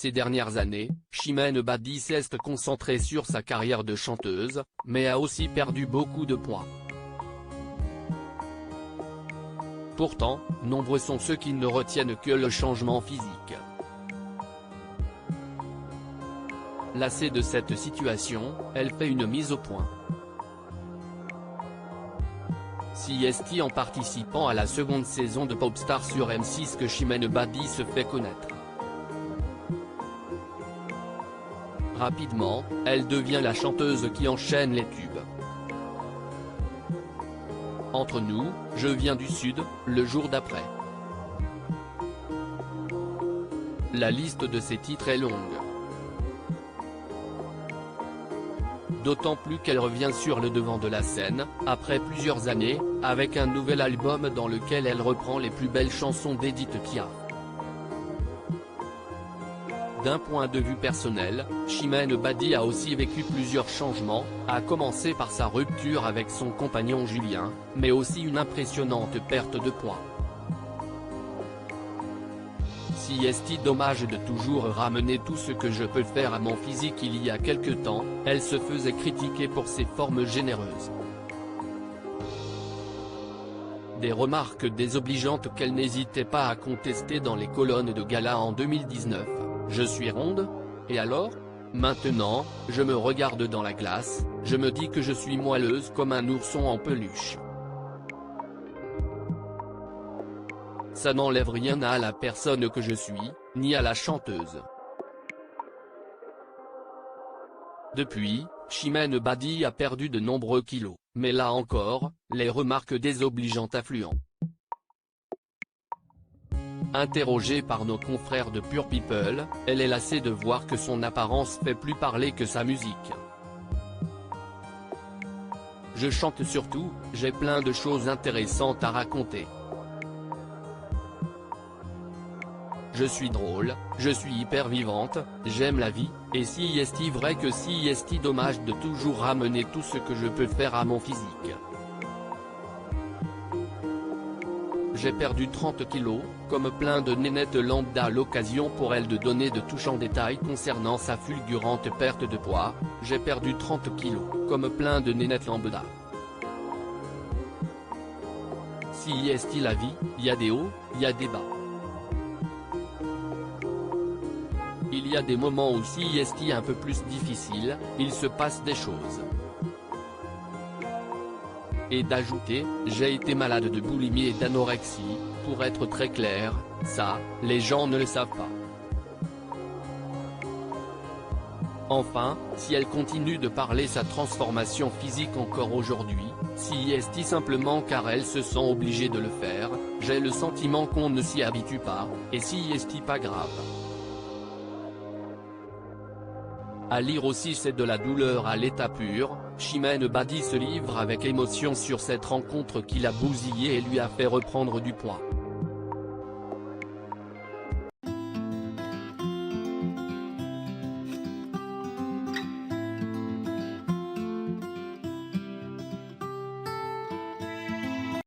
Ces dernières années, Chimène Badi s'est concentrée sur sa carrière de chanteuse, mais a aussi perdu beaucoup de poids. Pourtant, nombreux sont ceux qui ne retiennent que le changement physique. Lassée de cette situation, elle fait une mise au point. CST en participant à la seconde saison de Popstar sur M6 que Chimène Badi se fait connaître. Rapidement, elle devient la chanteuse qui enchaîne les tubes. Entre nous, je viens du Sud, le jour d'après. La liste de ces titres est longue. D'autant plus qu'elle revient sur le devant de la scène, après plusieurs années, avec un nouvel album dans lequel elle reprend les plus belles chansons d'Edith Piaf. D'un point de vue personnel, Chimène Badi a aussi vécu plusieurs changements, à commencer par sa rupture avec son compagnon Julien, mais aussi une impressionnante perte de poids. Si est-il dommage de toujours ramener tout ce que je peux faire à mon physique. Il y a quelque temps, elle se faisait critiquer pour ses formes généreuses. Des remarques désobligeantes qu'elle n'hésitait pas à contester dans les colonnes de gala en 2019. Je suis ronde ? Et alors ? Maintenant, je me regarde dans la glace, je me dis que je suis moelleuse comme un ourson en peluche. Ça n'enlève rien à la personne que je suis, ni à la chanteuse. Depuis, Chimène Badi a perdu de nombreux kilos, mais là encore, les remarques désobligeantes affluent. Interrogée par nos confrères de Pure People, elle est lassée de voir que son apparence fait plus parler que sa musique. Je chante surtout, j'ai plein de choses intéressantes à raconter. Je suis drôle, je suis hyper vivante, j'aime la vie, et si est-il vrai que si est-il dommage de toujours ramener tout ce que je peux faire à mon physique. J'ai perdu 30 kilos, comme plein de nénettes lambda. L'occasion pour elle de donner de touchants détails concernant sa fulgurante perte de poids. J'ai perdu 30 kilos, comme plein de nénettes lambda. Si est-il la vie, il y a des hauts, il y a des bas. Il y a des moments où si est un peu plus difficile, il se passe des choses. Et d'ajouter, j'ai été malade de boulimie et d'anorexie, pour être très clair, ça, les gens ne le savent pas. Enfin, si elle continue de parler sa transformation physique encore aujourd'hui, si est simplement car elle se sent obligée de le faire, j'ai le sentiment qu'on ne s'y habitue pas, et si est pas grave. À lire aussi, c'est de la douleur à l'état pur. Chimène Badi se livre avec émotion sur cette rencontre qui l'a bousillée et lui a fait reprendre du poids.